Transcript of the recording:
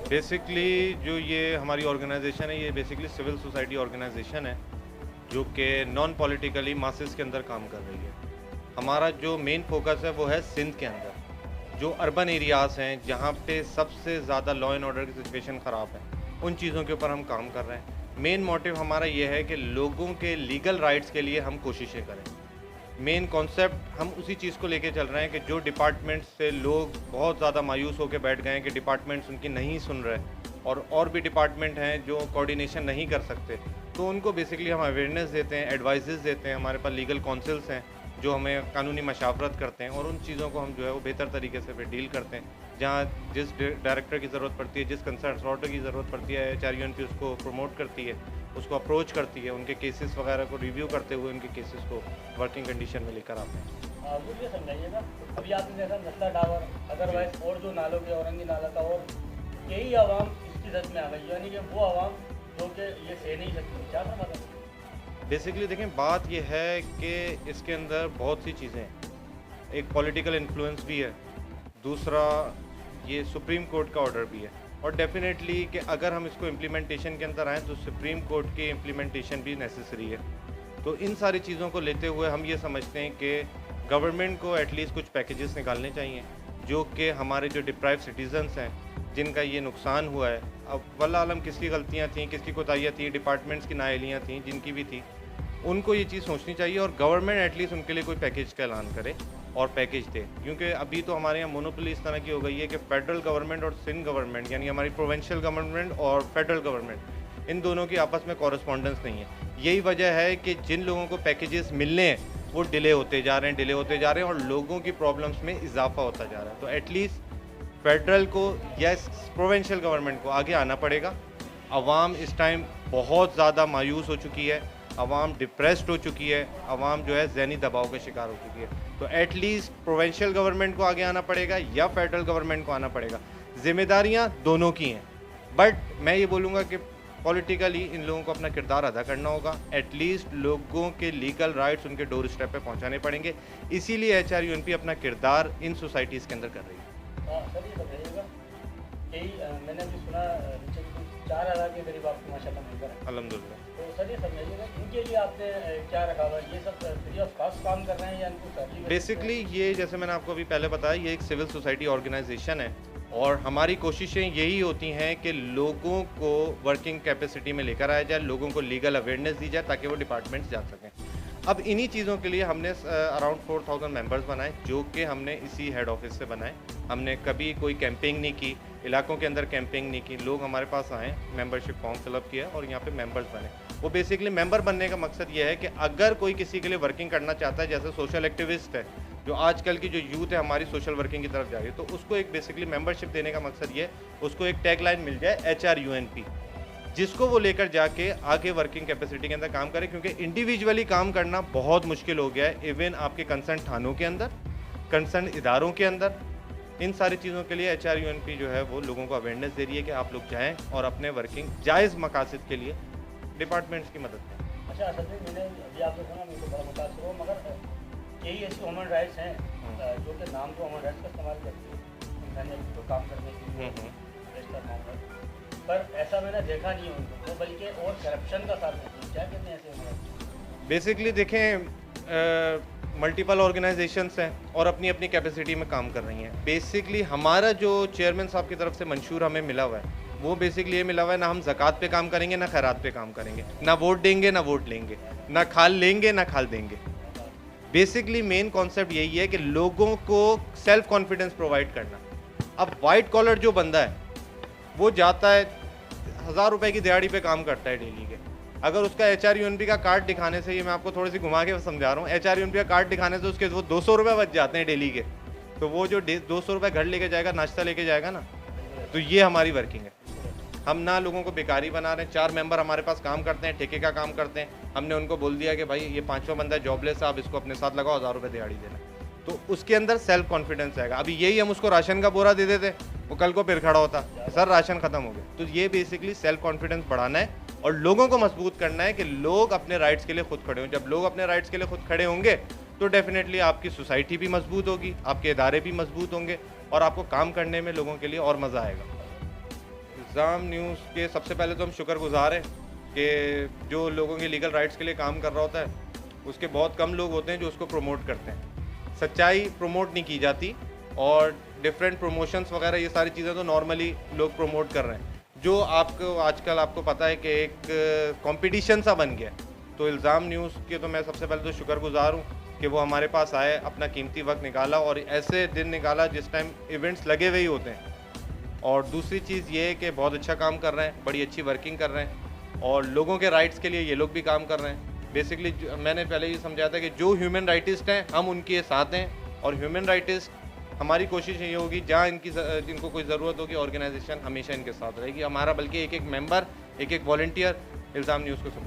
Basically जो ये हमारी ऑर्गेनाइजेशन है, ये बेसिकली सिविल सोसाइटी ऑर्गेनाइजेशन है जो कि नॉन पॉलिटिकली मासेस के अंदर काम कर रही है। हमारा जो मेन फोकस है वो है सिंध के अंदर, जो अर्बन एरियाज़ हैं जहाँ पे सबसे ज़्यादा लॉ एंड ऑर्डर की सिचुएशन ख़राब है, उन चीज़ों के ऊपर हम काम कर रहे हैं। मेन मोटिव हमारा ये है कि लोगों के लीगल राइट्स के लिए हम कोशिशें करें। मेन कॉन्सेप्ट हम उसी चीज़ को लेके चल रहे हैं कि जो डिपार्टमेंट्स से लोग बहुत ज़्यादा मायूस होकर बैठ गए हैं कि डिपार्टमेंट्स उनकी नहीं सुन रहे, और भी डिपार्टमेंट हैं जो कोऑर्डिनेशन नहीं कर सकते, तो उनको बेसिकली हम अवेयरनेस देते हैं, एडवाइजेस देते हैं। हमारे पास लीगल काउंसिल्स हैं जो हमें कानूनी मशावरत करते हैं, और उन चीज़ों को हम जो है वो बेहतर तरीके से फिर डील करते हैं। जहाँ जिस डायरेक्टर की ज़रूरत पड़ती है, जिस कंसर्न अथॉरिटी की ज़रूरत पड़ती है, HRUNP उसको प्रमोट करती है, उसको अप्रोच करती है, उनके केसेस वगैरह को रिव्यू करते हुए उनके केसेस को वर्किंग कंडीशन में लेकर आते हैं। मुझे समझाइएगा, अभी आपने देखा नस्ला टावर, अदरवाइज और जो नालों के औरंगी नाला का, और यही आवाम इसकी जद में आ गई, यानी कि वो आवाम जो कि ये सह नहीं सकती। क्या मतलब बेसिकली देखें, बात यह है कि इसके अंदर बहुत सी चीज़ें हैं। एक पॉलिटिकल इन्फ्लुएंस भी है, दूसरा ये सुप्रीम कोर्ट का ऑर्डर भी है, और डेफिनेटली कि अगर हम इसको इम्प्लीमेंटेशन के अंदर आएँ तो सुप्रीम कोर्ट की इम्प्लीमेंटेशन भी नेसेसरी है। तो इन सारी चीज़ों को लेते हुए हम ये समझते हैं कि गवर्नमेंट को एटलीस्ट कुछ पैकेजेस निकालने चाहिए जो कि हमारे जो डिप्राइव सिटीजन्स हैं जिनका ये नुकसान हुआ है। अब वल्लाह आलम किसकी गलतियाँ थी, किसकी कोताहियाँ थी, डिपार्टमेंट्स की नाअहलियाँ थी, जिनकी भी थी, उनको ये चीज़ सोचनी चाहिए और गवर्नमेंट एटलीस्ट उनके लिए कोई पैकेज का ऐलान करे और पैकेज दे। क्योंकि अभी तो हमारे यहाँ मोनोपोली इस तरह की हो गई है कि फेडरल गवर्नमेंट और सिंध गवर्नमेंट, यानी हमारी प्रोविंशियल गवर्नमेंट और फेडरल गवर्नमेंट, इन दोनों की आपस में कॉरेस्पॉन्डेंस नहीं है। यही वजह है कि जिन लोगों को पैकेजेस मिलने हैं वो डिले होते जा रहे हैं, और लोगों की प्रॉब्लम्स में इजाफा होता जा रहा है। तो एटलीस्ट फेडरल को या प्रोविंशियल गवर्नमेंट को आगे आना पड़ेगा। आवाम इस टाइम बहुत ज़्यादा मायूस हो चुकी है, आवाम डिप्रेस्ड हो चुकी है, आवाम जो है ज़हनी दबाव का शिकार हो चुकी है। तो एटलीस्ट प्रोविंशियल गवर्नमेंट को आगे आना पड़ेगा या फेडरल गवर्नमेंट को आना पड़ेगा। जिम्मेदारियां दोनों की हैं, बट मैं ये बोलूँगा कि पॉलिटिकली इन लोगों को अपना किरदार अदा करना होगा। एटलीस्ट लोगों के लीगल राइट्स उनके डोर स्टेप पे पहुंचाने पड़ेंगे। इसीलिए HRUNP अपना किरदार इन सोसाइटीज़ के अंदर कर रही है। सर ये बताइएगा, यही मैंने अभी सुना 4,000 के करीब आपको माशाल्लाह मेंबर है, अल्हम्दुलिल्लाह। तो सर ये समझाइएगा इनके लिए आपने क्या रखा हुआ है? ये सब फ्री ऑफ कॉस्ट काम कर रहे हैं या इनको सैलरी? बेसिकली ये, जैसे मैंने आपको अभी पहले बताया, ये एक सिविल सोसाइटी ऑर्गेनाइजेशन है और हमारी कोशिशें यही होती हैं कि लोगों को वर्किंग कैपेसिटी में लेकर आया जाए, लोगों को लीगल अवेयरनेस दी जाए ताकि वो डिपार्टमेंट्स जा सकें। अब इन्हीं चीज़ों के लिए हमने अराउंड 4,000 मेंबर्स बनाए जो कि हमने इसी हेड ऑफिस से बनाए। हमने कभी कोई कैंपेनिंग नहीं की, इलाकों के अंदर कैंपेनिंग नहीं की। लोग हमारे पास आए, मेंबरशिप फॉर्म फिलअप किया और यहाँ पे मेंबर्स बने। वो बेसिकली मेंबर बनने का मकसद ये है कि अगर कोई किसी के लिए वर्किंग करना चाहता है, जैसे सोशल एक्टिविस्ट है, जो आजकल की जो यूथ है हमारी सोशल वर्किंग की तरफ जा रही है, तो उसको एक बेसिकली मेंबरशिप देने का मकसद ये है, उसको एक टैग लाइन मिल जाए HRUNP, जिसको वो लेकर जाके आगे वर्किंग कैपेसिटी के अंदर काम करे। क्योंकि इंडिविजुअली काम करना बहुत मुश्किल हो गया है, इवन आपके कंसर्न थानों के अंदर, कंसर्न इदारों के अंदर। इन सारी चीज़ों के लिए HRUNP जो है वो लोगों को अवेयरनेस दे रही है कि आप लोग जाएं और अपने वर्किंग जायज़ मकासद के लिए डिपार्टमेंट्स की मदद करें। अच्छा असल में मैंने अभी आपको सुना, मेरे को बड़ा मुतासर हुआ, मगर यही ऐसी ह्यूमन राइट्स हैं जो कि नाम तो ह्यूमन राइट्स का इस्तेमाल करती है इंसानियत को काम करने के लिए, पर ऐसा मैंने देखा नहीं है उनको, तो बल्कि और करप्शन का साथ देती है। क्या कहते हैं ऐसे ह्यूमन राइट्स? बेसिकली देखें, मल्टीपल ऑर्गेनाइजेशंस हैं और अपनी अपनी कैपेसिटी में काम कर रही हैं। बेसिकली हमारा जो चेयरमैन साहब की तरफ से मंशूर हमें मिला हुआ है, वो बेसिकली ये मिला हुआ है, ना हम ज़कात पे काम करेंगे, ना खैरात पे काम करेंगे, ना वोट देंगे, ना वोट लेंगे, ना खाल लेंगे, ना खाल देंगे। बेसिकली मेन कॉन्सेप्ट यही है कि लोगों को सेल्फ कॉन्फिडेंस प्रोवाइड करना। अब वाइट कॉलर जो बंदा है वो जाता है 1,000 रुपए की दिहाड़ी पे काम करता है डेली के, अगर उसका HRUNP का कार्ड दिखाने से, ये मैं आपको थोड़ी सी घुमा के समझा रहा हूँ, HRUNP का कार्ड दिखाने से उसके वो 200 रुपये बच जाते हैं डेली के, तो वो जो 200 रुपये घर लेके जाएगा, नाश्ता लेके जाएगा ना, तो ये हमारी वर्किंग है। हम ना लोगों को बेकारी बना रहे हैं। 4 मेंबर हमारे पास काम करते हैं, ठेके का काम करते हैं। हमने उनको बोल दिया कि भाई ये 5वां बंदा जॉबलेस है, आप इसको अपने साथ लगाओ, 1,000 रुपये दिहाड़ी देना, तो उसके अंदर सेल्फ कॉन्फिडेंस आएगा। अभी यही हम उसको राशन का बोरा दे देते, वो कल को फिर खड़ा होता, सर राशन खत्म हो गया। तो ये बेसिकली सेल्फ कॉन्फिडेंस बढ़ाना है और लोगों को मजबूत करना है कि लोग अपने राइट्स के लिए खुद खड़े हों। जब लोग अपने राइट्स के लिए खुद खड़े होंगे तो डेफिनेटली आपकी सोसाइटी भी मजबूत होगी, आपके इदारे भी मजबूत होंगे और आपको काम करने में लोगों के लिए और मज़ा आएगा। इल्ज़ाम न्यूज़ के सबसे पहले तो हम शुक्रगुज़ार हैं कि जो लोगों के लीगल राइट्स के लिए काम कर रहा होता है, उसके बहुत कम लोग होते हैं जो उसको प्रमोट करते हैं। सच्चाई प्रमोट नहीं की जाती और डिफरेंट प्रमोशंस वगैरह ये सारी चीज़ें तो नॉर्मली लोग प्रमोट कर रहे हैं। जो आपको आजकल आपको पता है कि एक कंपटीशन सा बन गया है, तो इल्ज़ाम न्यूज़ के तो मैं सबसे पहले तो शुक्रगुज़ार हूँ कि वो हमारे पास आए, अपना कीमती वक्त निकाला और ऐसे दिन निकाला जिस टाइम इवेंट्स लगे हुए ही होते हैं। और दूसरी चीज़ ये है कि बहुत अच्छा काम कर रहे हैं, बड़ी अच्छी वर्किंग कर रहे हैं और लोगों के राइट्स के लिए ये लोग भी काम कर रहे हैं। बेसिकली मैंने पहले ही समझाया था कि जो ह्यूमन राइटिस्ट हैं हम उनके साथ हैं और ह्यूमन राइटिस्ट हमारी कोशिश ये होगी जहाँ इनको कोई ज़रूरत होगी ऑर्गेनाइजेशन हमेशा इनके साथ रहेगी। हमारा बल्कि एक एक मेंबर, एक एक वॉलंटियर इल्ज़ाम न्यूज़ को सपोर्ट